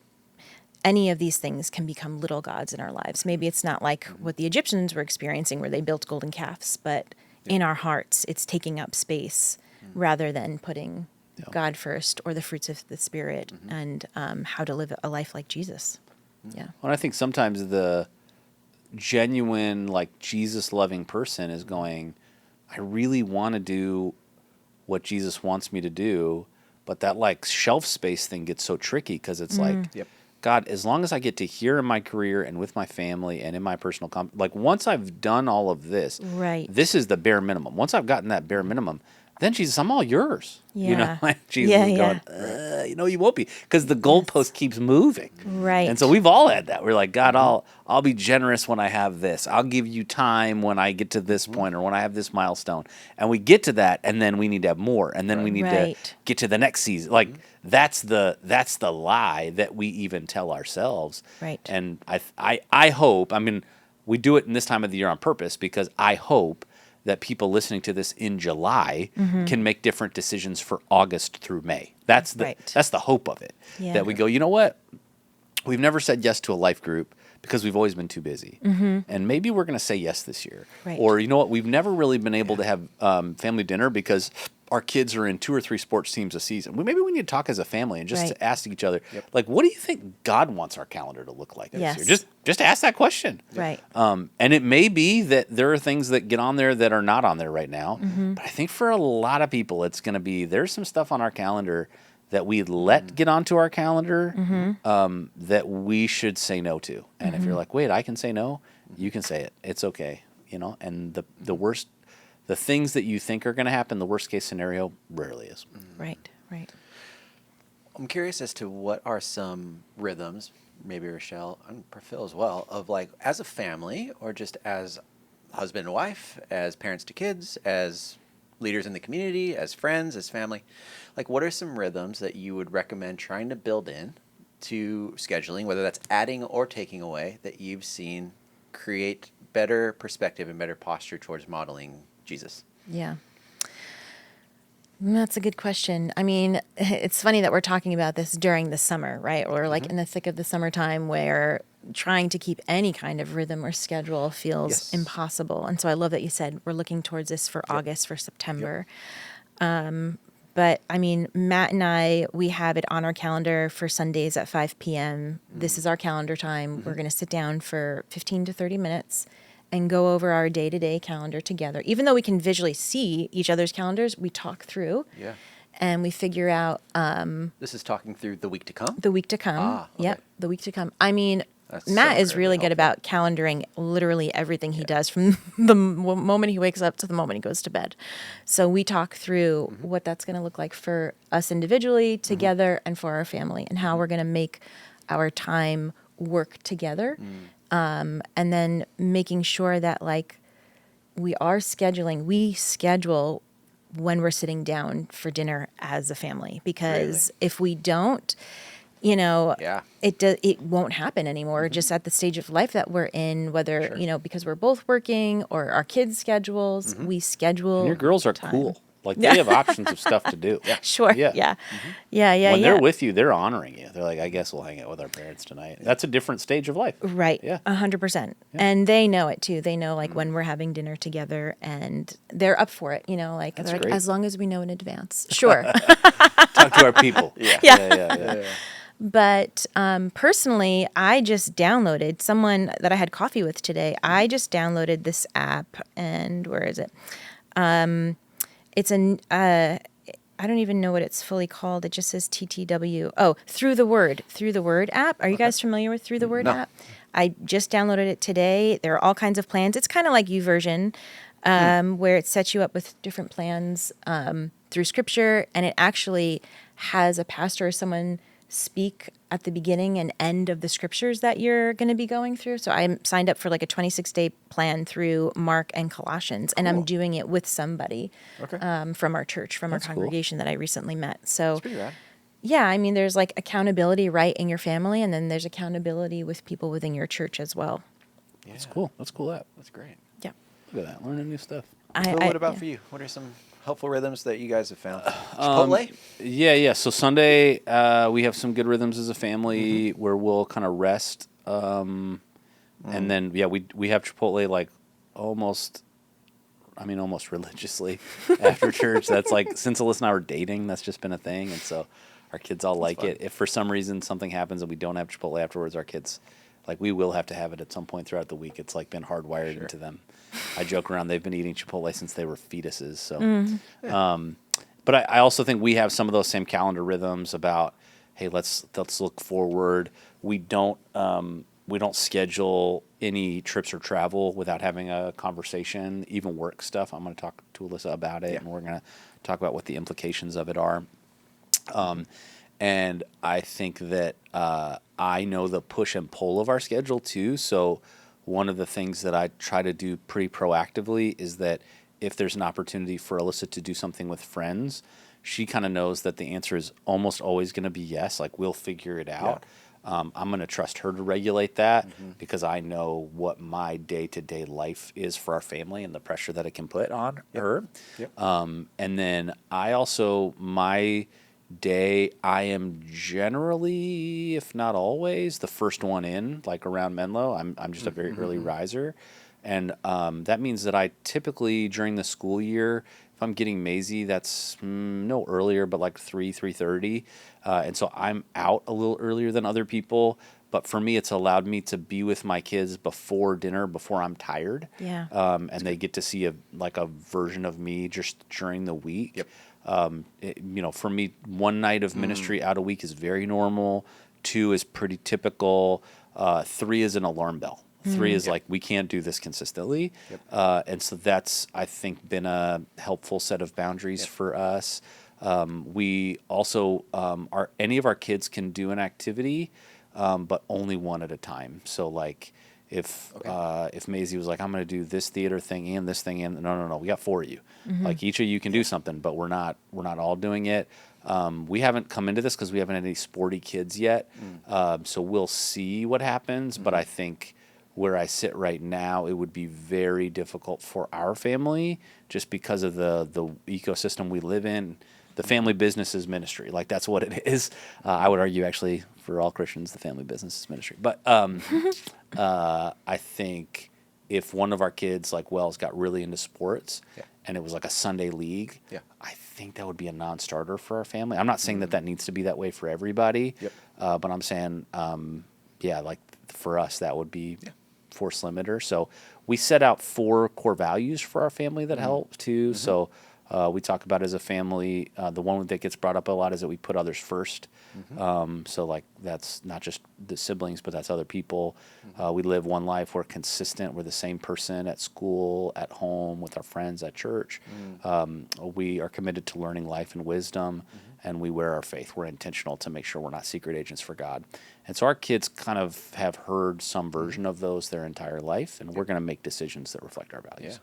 [SPEAKER 3] any of these things can become little gods in our lives. Maybe it's not like what the Egyptians were experiencing where they built golden calves, but in our hearts, it's taking up space rather than putting God first or the fruits of the Spirit and how to live a life like Jesus. Yeah.
[SPEAKER 2] And I think sometimes the genuine, like Jesus loving person is going, I really want to do what Jesus wants me to do, but that like shelf space thing gets so tricky because it's like,
[SPEAKER 1] Yep.
[SPEAKER 2] God, as long as I get to here in my career and with my family and in my personal like once I've done all of this,
[SPEAKER 3] Right.
[SPEAKER 2] this is the bare minimum. Once I've gotten that bare minimum, then Jesus, I'm all yours.
[SPEAKER 3] Yeah.
[SPEAKER 2] Jesus
[SPEAKER 3] Yeah,
[SPEAKER 2] is going, you won't be, because the goalpost keeps moving.
[SPEAKER 3] Right.
[SPEAKER 2] And so we've all had that. We're like, God, I'll be generous when I have this. I'll give you time when I get to this point or when I have this milestone. And we get to that, and then we need to have more, and then we need to
[SPEAKER 3] Right.
[SPEAKER 2] get to the next season. Like that's the lie that we even tell ourselves.
[SPEAKER 3] Right.
[SPEAKER 2] And I hope. I mean, we do it in this time of the year on purpose because I hope that people listening to this in July can make different decisions for August through May. That's the
[SPEAKER 3] Right.
[SPEAKER 2] that's the hope of it.
[SPEAKER 3] Yeah.
[SPEAKER 2] That we go, you know what? We've never said yes to a life group because we've always been too busy. And maybe we're going to say yes this year.
[SPEAKER 3] Right.
[SPEAKER 2] Or you know what? We've never really been able to have family dinner because our kids are in 2 or 3 sports teams a season. Maybe we need to talk as a family and just
[SPEAKER 3] Right.
[SPEAKER 2] to ask each other, like, what do you think God wants our calendar to look like
[SPEAKER 3] Yes.
[SPEAKER 2] this year? Just ask that question.
[SPEAKER 3] Right.
[SPEAKER 2] And it may be that there are things that get on there that are not on there right now. But I think for a lot of people, it's going to be there's some stuff on our calendar that we let get onto our calendar that we should say no to. And if you're like, wait, I can say no, you can say it. It's okay. And the worst, the things that you think are going to happen, the worst case scenario rarely is.
[SPEAKER 3] Right. Right.
[SPEAKER 1] I'm curious as to what are some rhythms, maybe Rachelle and Phil as well, of like as a family or just as husband and wife, as parents to kids, as leaders in the community, as friends, as family. Like what are some rhythms that you would recommend trying to build in to scheduling, whether that's adding or taking away, that you've seen create better perspective and better posture towards modeling Jesus?
[SPEAKER 3] Yeah. That's a good question. I mean, it's funny that we're talking about this during the summer, right? We're like in the thick of the summertime where trying to keep any kind of rhythm or schedule feels
[SPEAKER 1] Yes.
[SPEAKER 3] impossible. And so I love that you said we're looking towards this for August, for September. But I mean, Matt and I, we have it on our calendar for Sundays at 5 p.m. This is our calendar time. We're going to sit down for 15 to 30 minutes and go over our day-to-day calendar together. Even though we can visually see each other's calendars, we talk through.
[SPEAKER 1] Yeah.
[SPEAKER 3] And we figure out
[SPEAKER 1] This is talking through the week to come?
[SPEAKER 3] the week to come.
[SPEAKER 1] Ah, okay.
[SPEAKER 3] Yep, the week to come. I mean,
[SPEAKER 1] That's
[SPEAKER 3] Matt
[SPEAKER 1] so
[SPEAKER 3] is really
[SPEAKER 1] incredibly
[SPEAKER 3] good about calendaring literally everything he does from the moment he wakes up to the moment he goes to bed. So we talk through what that's going to look like for us individually, together, and for our family, and how we're going to make our time work together. And then making sure that like we schedule when we're sitting down for dinner as a family, because if we don't,
[SPEAKER 1] Yeah.
[SPEAKER 3] it won't happen anymore. Just at the stage of life that we're in, whether because we're both working or our kids' schedules, we schedule.
[SPEAKER 2] And your girls are
[SPEAKER 3] time.
[SPEAKER 2] cool. Like they have options of stuff to do.
[SPEAKER 3] Sure.
[SPEAKER 2] Yeah.
[SPEAKER 3] Yeah.
[SPEAKER 2] When they're with you, they're honoring you. They're like, I guess we'll hang out with our parents tonight. That's a different stage of life.
[SPEAKER 3] Right.
[SPEAKER 2] Yeah.
[SPEAKER 3] 100%. And they know it too. They know like when we're having dinner together, and they're up for it. Like
[SPEAKER 2] That's
[SPEAKER 3] they're like,
[SPEAKER 2] great.
[SPEAKER 3] as long as we know in advance. Sure.
[SPEAKER 2] Talk to our people. Yeah.
[SPEAKER 3] But personally, I just downloaded someone that I had coffee with today. I just downloaded this app, and where is it? It's I don't even know what it's fully called. It just says TTW. Oh, Through the Word app. Are you guys familiar with Through the Word app? I just downloaded it today. There are all kinds of plans. It's kind of like YouVersion, where it sets you up with different plans through Scripture, and it actually has a pastor or someone speak at the beginning and end of the scriptures that you're going to be going through. So I'm signed up for like a 26-day plan through Mark and Colossians, and I'm doing it with somebody from our church, from our congregation that I recently met. So
[SPEAKER 1] That's pretty rad.
[SPEAKER 3] yeah, I mean, there's like accountability right in your family, and then there's accountability with people within your church as well.
[SPEAKER 1] Yeah.
[SPEAKER 2] That's cool. That's a cool app.
[SPEAKER 1] That's great.
[SPEAKER 3] Yeah.
[SPEAKER 2] Look at that. Learning new stuff.
[SPEAKER 1] Phil, what about for you? What are some helpful rhythms that you guys have found? Chipotle?
[SPEAKER 2] Yeah. So Sunday, we have some good rhythms as a family where we'll kind of rest. And then, we have Chipotle like almost religiously after church. That's like, since Alyssa and I were dating, that's just been a thing. And so our kids all like it. If for some reason something happens and we don't have Chipotle afterwards, our kids, like, we will have to have it at some point throughout the week. It's like been hardwired into them. I joke around, they've been eating Chipotle since they were fetuses. So, but I also think we have some of those same calendar rhythms about, hey, let's look forward. We don't schedule any trips or travel without having a conversation, even work stuff. I'm going to talk to Alyssa about it, and we're going to talk about what the implications of it are. And I think that I know the push and pull of our schedule too. So one of the things that I try to do pretty proactively is that if there's an opportunity for Alyssa to do something with friends, she kind of knows that the answer is almost always going to be yes. Like, we'll figure it out. I'm going to trust her to regulate that because I know what my day-to-day life is for our family and the pressure that it can put on her. And then I also, my day, I am generally, if not always, the first one in, like around Menlo. I'm just a very early riser. And that means that I typically, during the school year, if I'm getting Maisie, that's no earlier, but like 3:30. And so I'm out a little earlier than other people. But for me, it's allowed me to be with my kids before dinner, before I'm tired.
[SPEAKER 3] Yeah.
[SPEAKER 2] And they get to see a version of me just during the week. For me, one night of ministry out a week is very normal. 2 is pretty typical. 3 is an alarm bell. 3 is like, we can't do this consistently. And so that's, I think, been a helpful set of boundaries for us. We also, any of our kids can do an activity, but only one at a time. So like, if Maisie was like, I'm going to do this theater thing and this thing, and no, we got 4 of you. Like, each of you can do something, but we're not all doing it. We haven't come into this because we haven't had any sporty kids yet. So we'll see what happens. But I think where I sit right now, it would be very difficult for our family just because of the ecosystem we live in. The family business is ministry. Like, that's what it is. I would argue, actually, for all Christians, the family business is ministry. But I think if one of our kids, like Wells, got really into sports and it was like a Sunday league, I think that would be a non-starter for our family. I'm not saying that needs to be that way for everybody, but I'm saying, like, for us, that would be force limiter. So we set out 4 core values for our family that help too. So we talk about as a family, the one that gets brought up a lot is that we put others first. So like that's not just the siblings, but that's other people. We live one life. We're consistent. We're the same person at school, at home, with our friends, at church. We are committed to learning life and wisdom, and we wear our faith. We're intentional to make sure we're not secret agents for God. And so our kids kind of have heard some version of those their entire life, and we're going to make decisions that reflect our values.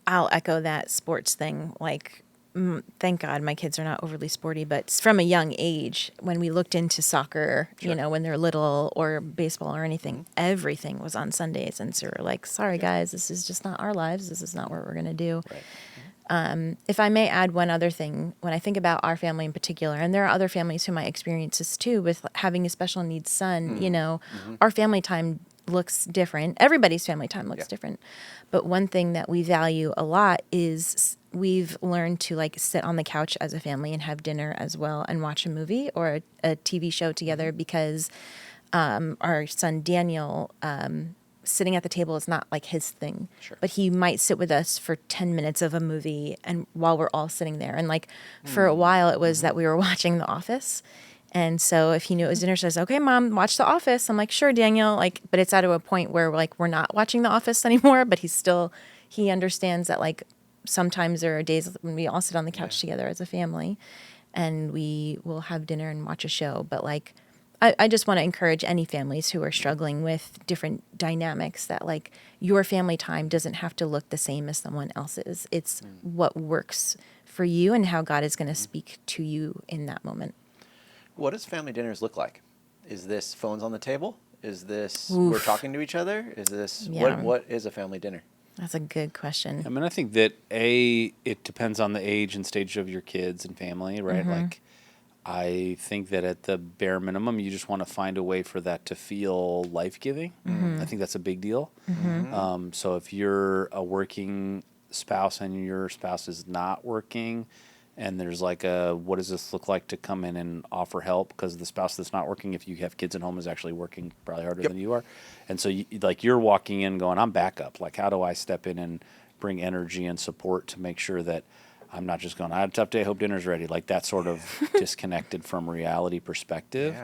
[SPEAKER 3] I'll echo that sports thing. Like, thank God my kids are not overly sporty, but from a young age, when we looked into soccer, you know, when they're little, or baseball or anything, everything was on Sundays. And so we're like, sorry, guys, this is just not our lives. This is not what we're going to do.
[SPEAKER 2] Right.
[SPEAKER 3] If I may add one other thing, when I think about our family in particular, and there are other families who might experience this too, with having a special needs son, you know, our family time looks different. Everybody's family time looks different. But one thing that we value a lot is we've learned to like sit on the couch as a family and have dinner as well and watch a movie or a TV show together because our son Daniel, sitting at the table is not like his thing, but he might sit with us for 10 minutes of a movie and while we're all sitting there. And like for a while it was that we were watching The Office. And so if he knew it was dinner, says, okay, Mom, watch The Office. I'm like, sure, Daniel. Like, but it's at a point where like we're not watching The Office anymore, but he understands that like sometimes there are days when we all sit on the couch together as a family and we will have dinner and watch a show. But like, I just want to encourage any families who are struggling with different dynamics that like your family time doesn't have to look the same as someone else's. It's what works for you and how God is going to speak to you in that moment.
[SPEAKER 1] What does family dinners look like? Is this phones on the table? Is this we're talking to each other? Is this what is a family dinner?
[SPEAKER 3] That's a good question.
[SPEAKER 2] I mean, I think that it depends on the age and stage of your kids and family, right? Like, I think that at the bare minimum, you just want to find a way for that to feel life-giving. I think that's a big deal. So if you're a working spouse and your spouse is not working, and there's like what does this look like to come in and offer help? Because the spouse that's not working, if you have kids at home, is actually working probably harder than you are. And so you're walking in going, I'm backup. Like, how do I step in and bring energy and support to make sure that I'm not just going, I had a tough day, hope dinner's ready. Like that sort of disconnected from reality perspective.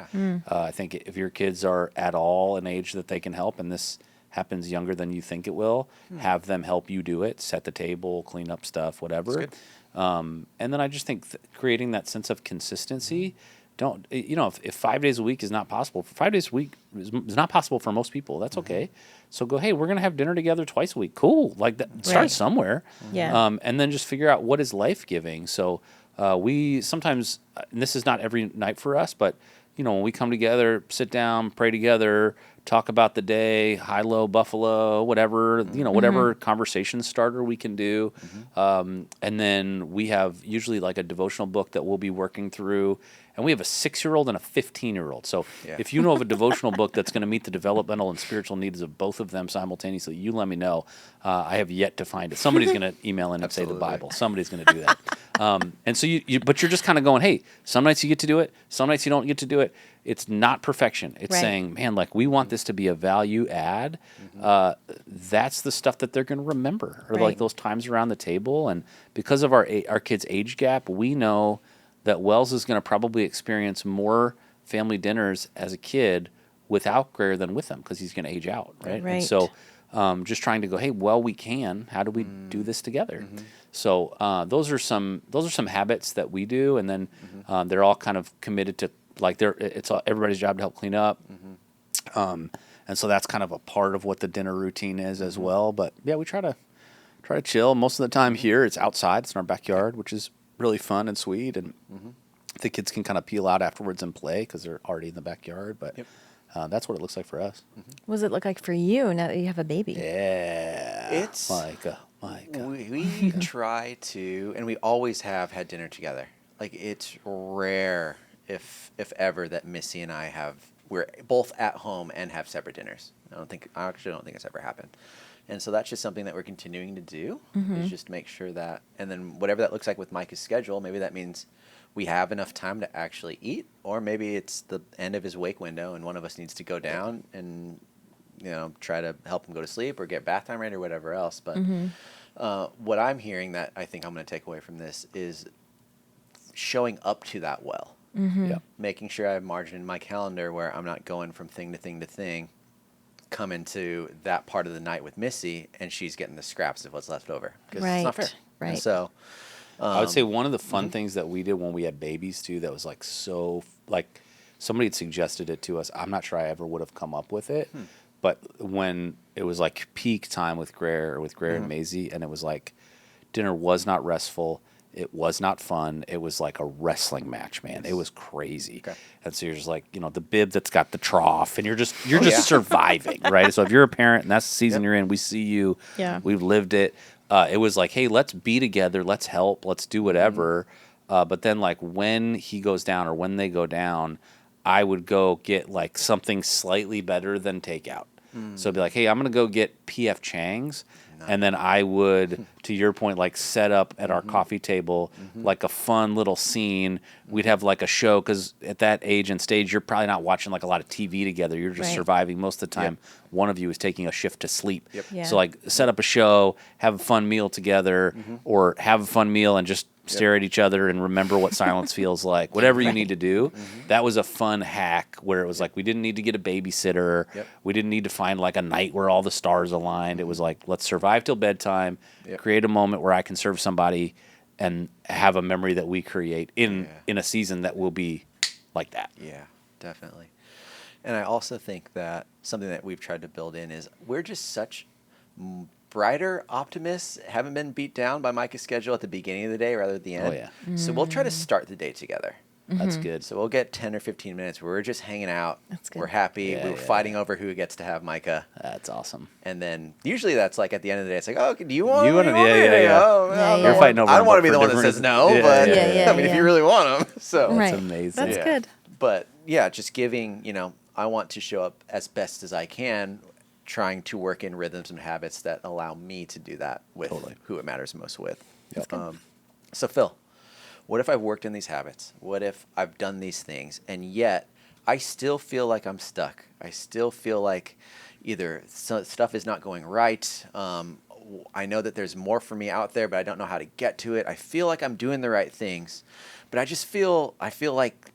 [SPEAKER 2] I think if your kids are at all an age that they can help, and this happens younger than you think it will, have them help you do it, set the table, clean up stuff, whatever. And then I just think creating that sense of consistency. Don't, if 5 days a week is not possible, 5 days a week is not possible for most people, that's okay. So go, hey, we're going to have dinner together twice a week. Cool. Like that, start somewhere. And then just figure out what is life-giving. So we sometimes, and this is not every night for us, but when we come together, sit down, pray together, talk about the day, high-low, buffalo, whatever, whatever conversation starter we can do. And then we have usually like a devotional book that we'll be working through. And we have a 6-year-old and a 15-year-old. So if you know of a devotional book that's going to meet the developmental and spiritual needs of both of them simultaneously, you let me know. I have yet to find it. Somebody's going to email in and say the Bible. Somebody's going to do that. And so but you're just kind of going, hey, some nights you get to do it. Some nights you don't get to do it. It's not perfection. It's saying, man, like we want this to be a value add. That's the stuff that they're going to remember, or like those times around the table. And because of our kids' age gap, we know that Wells is going to probably experience more family dinners as a kid without Greer than with them because he's going to age out, right? And so just trying to go, hey, we can. How do we do this together? So those are some habits that we do, and then they're all kind of committed to it's everybody's job to help clean up. And so that's kind of a part of what the dinner routine is as well. But yeah, we try to chill. Most of the time here, it's outside. It's in our backyard, which is really fun and sweet, and the kids can kind of peel out afterwards and play because they're already in the backyard. But that's what it looks like for us.
[SPEAKER 3] What does it look like for you now that you have a baby?
[SPEAKER 1] Yeah, it's Micah. We try to, and we always have had dinner together. Like it's rare, if ever, that Missy and we're both at home and have separate dinners. I actually don't think it's ever happened. And so that's just something that we're continuing to do, is just make sure that, and then whatever that looks like with Micah's schedule, maybe that means we have enough time to actually eat, or maybe it's the end of his wake window and one of us needs to go down and, try to help them go to sleep or get bath time ready or whatever else. But what I'm hearing that I think I'm going to take away from this is showing up to that well.
[SPEAKER 2] Yeah.
[SPEAKER 1] Making sure I have margin in my calendar where I'm not going from thing to thing to thing, coming to that part of the night with Missy, and she's getting the scraps of what's left over. Because it's not fair.
[SPEAKER 3] Right.
[SPEAKER 1] And so
[SPEAKER 2] I would say one of the fun things that we did when we had babies too, that was like somebody had suggested it to us. I'm not sure I ever would have come up with it, but when it was like peak time with Greer and Maisie, and it was like dinner was not restful. It was not fun. It was like a wrestling match, man. It was crazy.
[SPEAKER 1] Okay.
[SPEAKER 2] And so you're just like, the bib that's got the trough, and you're just surviving, right? So if you're a parent and that's the season you're in, we see you.
[SPEAKER 3] Yeah.
[SPEAKER 2] We've lived it. It was like, hey, let's be together. Let's help. Let's do whatever. But then like when he goes down or when they go down, I would go get like something slightly better than takeout. So it'd be like, hey, I'm going to go get P.F. Chang's. And then I would, to your point, like set up at our coffee table like a fun little scene. We'd have like a show because at that age and stage, you're probably not watching like a lot of TV together. You're just surviving most of the time. One of you is taking a shift to sleep.
[SPEAKER 3] Yeah.
[SPEAKER 2] So like set up a show, have a fun meal together, or have a fun meal and just stare at each other and remember what silence feels like. Whatever you need to do. That was a fun hack where it was like we didn't need to get a babysitter. We didn't need to find like a night where all the stars aligned. It was like, let's survive till bedtime, create a moment where I can serve somebody and have a memory that we create in a season that will be like that.
[SPEAKER 1] Yeah, definitely. And I also think that something that we've tried to build in is we're just such brighter optimists, haven't been beat down by Micah's schedule at the beginning of the day rather than the end.
[SPEAKER 2] Oh, yeah.
[SPEAKER 1] So we'll try to start the day together.
[SPEAKER 2] That's good.
[SPEAKER 1] So we'll get 10 or 15 minutes where we're just hanging out.
[SPEAKER 3] That's good.
[SPEAKER 1] We're happy.
[SPEAKER 2] Yeah,
[SPEAKER 1] we're fighting over who gets to have Micah.
[SPEAKER 2] That's awesome.
[SPEAKER 1] And then usually that's like at the end of the day, it's like, oh, do you want
[SPEAKER 2] You
[SPEAKER 1] him?
[SPEAKER 2] wanna- yeah.
[SPEAKER 1] Oh,
[SPEAKER 3] Yeah,
[SPEAKER 1] no,
[SPEAKER 3] You're
[SPEAKER 2] fighting over
[SPEAKER 1] I don't
[SPEAKER 2] him,
[SPEAKER 1] want to
[SPEAKER 2] but
[SPEAKER 1] be
[SPEAKER 2] for
[SPEAKER 1] the one that
[SPEAKER 2] different
[SPEAKER 1] says no,
[SPEAKER 2] reasons.
[SPEAKER 1] but
[SPEAKER 3] Yeah,
[SPEAKER 1] I mean, if you really want him. So
[SPEAKER 3] Right.
[SPEAKER 2] amazing.
[SPEAKER 3] That's
[SPEAKER 1] Yeah.
[SPEAKER 3] good.
[SPEAKER 1] But yeah, just giving, I want to show up as best as I can, trying to work in rhythms and habits that allow me to do that with who it matters most with. So Phil, what if I've worked in these habits? What if I've done these things and yet I still feel like I'm stuck? I still feel like either stuff is not going right. I know that there's more for me out there, but I don't know how to get to it. I feel like I'm doing the right things, but I feel like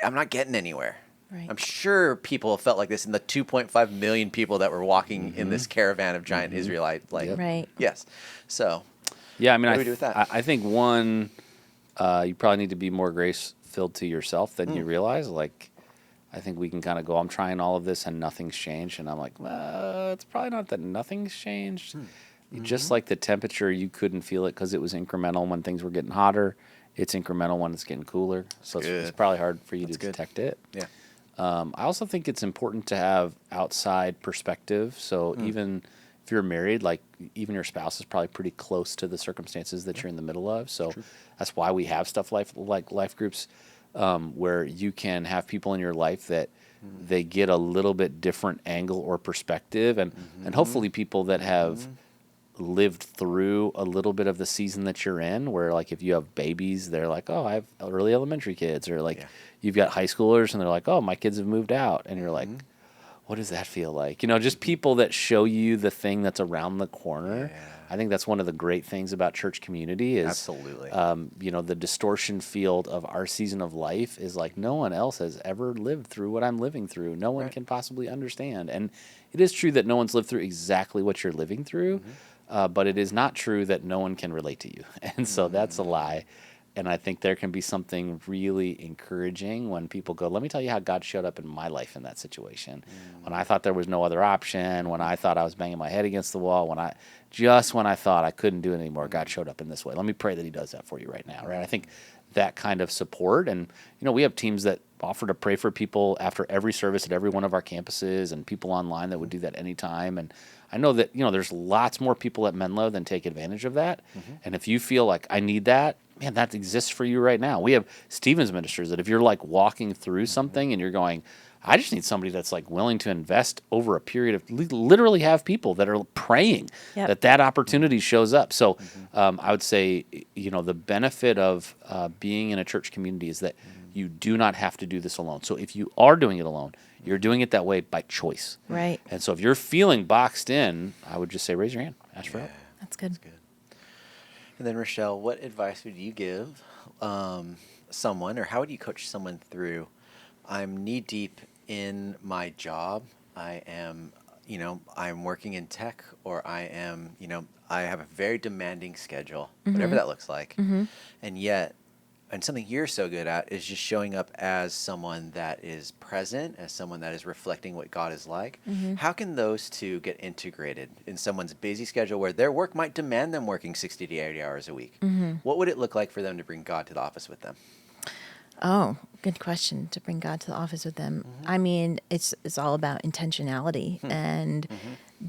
[SPEAKER 1] I'm not getting anywhere.
[SPEAKER 3] Right.
[SPEAKER 1] I'm sure people have felt like this in the 2.5 million people that were walking in this caravan of giant Israelite.
[SPEAKER 3] Right.
[SPEAKER 1] Yes. So,
[SPEAKER 2] Yeah, I mean,
[SPEAKER 1] what do we do with that?
[SPEAKER 2] I think one, you probably need to be more grace-filled to yourself than you realize. Like, I think we can kind of go, I'm trying all of this and nothing's changed. And I'm like, it's probably not that nothing's changed. Just like the temperature, you couldn't feel it because it was incremental when things were getting hotter. It's incremental when it's getting cooler. So it's probably hard for you to detect it.
[SPEAKER 1] Yeah.
[SPEAKER 2] I also think it's important to have outside perspective. So even if you're married, like even your spouse is probably pretty close to the circumstances that you're in the middle of. So that's why we have stuff like life groups, where you can have people in your life that they get a little bit different angle or perspective, and hopefully people that have lived through a little bit of the season that you're in, where like if you have babies, they're like, oh, I have early elementary kids, or like you've got high schoolers and they're like, oh, my kids have moved out, and you're like, what does that feel like? Just people that show you the thing that's around the corner. I think that's one of the great things about church community is
[SPEAKER 1] Absolutely.
[SPEAKER 2] The distortion field of our season of life is like no one else has ever lived through what I'm living through. No one can possibly understand. And it is true that no one's lived through exactly what you're living through. But it is not true that no one can relate to you. And so that's a lie. And I think there can be something really encouraging when people go, let me tell you how God showed up in my life in that situation. When I thought there was no other option, when I thought I was banging my head against the wall, when I thought I couldn't do it anymore, God showed up in this way. Let me pray that he does that for you right now, right? I think that kind of support. And, we have teams that offer to pray for people after every service at every one of our campuses, and people online that would do that anytime. And I know that, there's lots more people at Menlo than take advantage of that. And if you feel like I need that, man, that exists for you right now. We have Stevens ministers that if you're like walking through something and you're going, I just need somebody that's like willing to invest over a period of literally have people that are praying that opportunity shows up. So I would say, the benefit of being in a church community is that You do not have to do this alone. So if you are doing it alone, you're doing it that way by choice.
[SPEAKER 3] Right.
[SPEAKER 2] And so if you're feeling boxed in, I would just say raise your hand, ask for help.
[SPEAKER 3] That's good.
[SPEAKER 1] That's good. And then, Rachelle, what advice would you give someone, or how would you coach someone through, I'm knee deep in my job, I am, I'm working in tech, or I am, I have a very demanding schedule, whatever that looks like. And yet, and something you're so good at is just showing up as someone that is present, as someone that is reflecting what God is like. How can those two get integrated in someone's busy schedule where their work might demand them working 60 to 80 hours a week? What would it look like for them to bring God to the office with them?
[SPEAKER 3] Oh, good question. To bring God to the office with them. I mean, it's all about intentionality and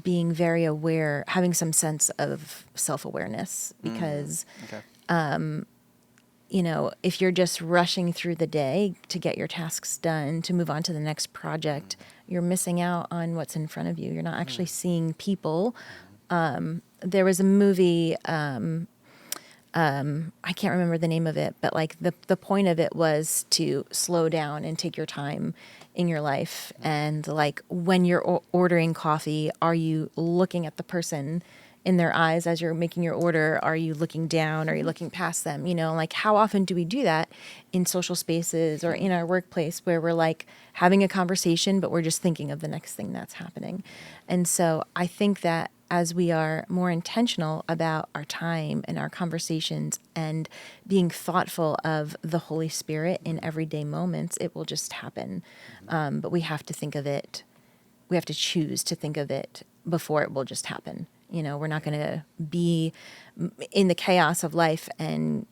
[SPEAKER 3] being very aware, having some sense of self-awareness, because
[SPEAKER 1] Okay.
[SPEAKER 3] if you're just rushing through the day to get your tasks done, to move on to the next project, you're missing out on what's in front of you. You're not actually seeing people. There was a movie, I can't remember the name of it, but like the point of it was to slow down and take your time in your life. And like when you're ordering coffee, are you looking at the person in their eyes as you're making your order? Are you looking down? Are you looking past them? Like how often do we do that in social spaces or in our workplace where we're like having a conversation, but we're just thinking of the next thing that's happening? And so I think that as we are more intentional about our time and our conversations and being thoughtful of the Holy Spirit in everyday moments, it will just happen. But we have to think of it, we have to choose to think of it before it will just happen. We're not going to be in the chaos of life and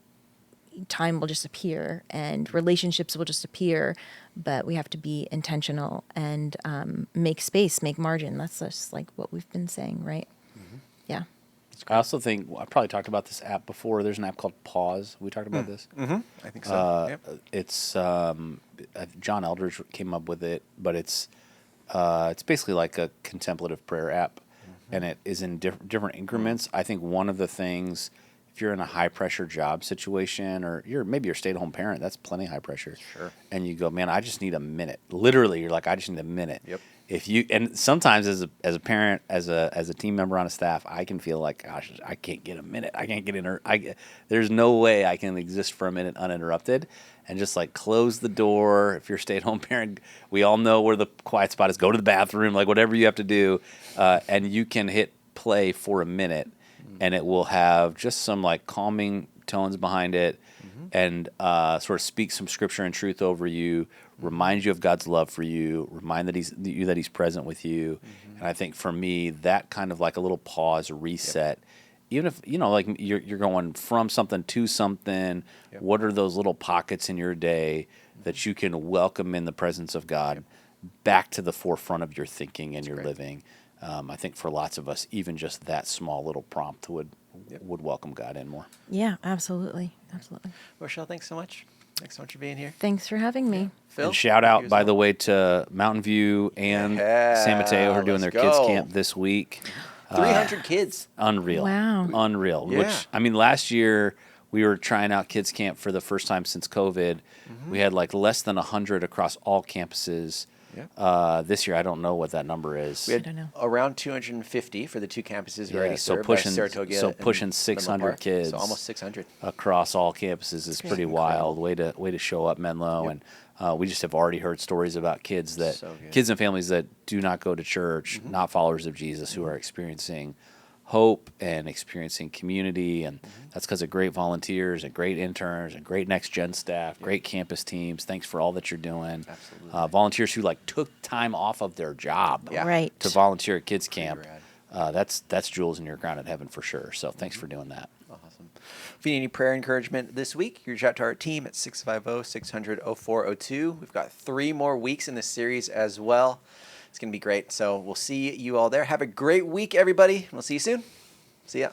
[SPEAKER 3] time will just appear and relationships will just appear, but we have to be intentional and make space, make margin. That's just like what we've been saying, right? Yeah.
[SPEAKER 2] I also think, I probably talked about this app before. There's an app called Pause. We talked about this.
[SPEAKER 1] I think so. Yep.
[SPEAKER 2] It's John Eldridge came up with it, but it's basically like a contemplative prayer app, and it is in different increments. I think one of the things, if you're in a high pressure job situation, or maybe you're a stay at home parent, that's plenty high pressure.
[SPEAKER 1] Sure.
[SPEAKER 2] And you go, man, I just need a minute. Literally, you're like, I just need a minute.
[SPEAKER 1] Yep.
[SPEAKER 2] And sometimes as a parent, as a team member on a staff, I can feel like, gosh, I can't get a minute. I can't get there's no way I can exist for a minute uninterrupted, and just like close the door. If you're a stay-at-home parent, we all know where the quiet spot is. Go to the bathroom, like whatever you have to do, and you can hit play for a minute, and it will have just some like calming tones behind it, and sort of speak some scripture and truth over you. Remind you of God's love for you, remind that He's present with you. And I think for me, that kind of like a little pause, reset, even if, like you're going from something to something, what are those little pockets in your day that you can welcome in the presence of God back to the forefront of your thinking and your living? I think for lots of us, even just that small little prompt would welcome God in more.
[SPEAKER 3] Yeah, absolutely. Absolutely.
[SPEAKER 1] Rachelle, thanks so much. Thanks so much for being here.
[SPEAKER 3] Thanks for having me.
[SPEAKER 1] Phil,
[SPEAKER 2] And shout
[SPEAKER 1] thank you
[SPEAKER 2] out,
[SPEAKER 1] as
[SPEAKER 2] by
[SPEAKER 1] well.
[SPEAKER 2] the way, to Mountain View and San Mateo who are doing their
[SPEAKER 1] let's
[SPEAKER 2] kids
[SPEAKER 1] go.
[SPEAKER 2] camp this week.
[SPEAKER 1] 300 kids.
[SPEAKER 2] Unreal.
[SPEAKER 3] Wow.
[SPEAKER 2] Unreal.
[SPEAKER 1] Yeah.
[SPEAKER 2] Which, I mean, last year we were trying out kids camp for the first time since COVID. We had like less than 100 across all campuses. This year, I don't know what that number is.
[SPEAKER 1] We
[SPEAKER 3] I
[SPEAKER 1] had
[SPEAKER 3] don't know.
[SPEAKER 1] around 250 for the two campuses we already
[SPEAKER 2] so
[SPEAKER 1] served,
[SPEAKER 2] pushing
[SPEAKER 1] Saratoga and
[SPEAKER 2] pushing
[SPEAKER 1] Menlo
[SPEAKER 2] 600
[SPEAKER 1] Park.
[SPEAKER 2] kids.
[SPEAKER 1] So almost 600.
[SPEAKER 2] Across all campuses is pretty wild. Way to show up, Menlo.
[SPEAKER 1] Yep.
[SPEAKER 2] And we just have already heard stories about kids kids and families that do not go to church, not followers of Jesus, who are experiencing hope and experiencing community, and that's because of great volunteers and great interns and great next gen staff, great campus teams. Thanks for all that you're doing.
[SPEAKER 1] Absolutely.
[SPEAKER 2] Volunteers who like took time off of their job
[SPEAKER 3] Right.
[SPEAKER 2] to volunteer at kids camp.
[SPEAKER 1] rad.
[SPEAKER 2] That's jewels in your crown at heaven for sure. So thanks for doing that.
[SPEAKER 1] Awesome. If you need any prayer encouragement this week, you reach out to our team at 650-600-0402. We've got 3 more weeks in this series as well. It's going to be great. So we'll see you all there. Have a great week, everybody. We'll see you soon. See ya.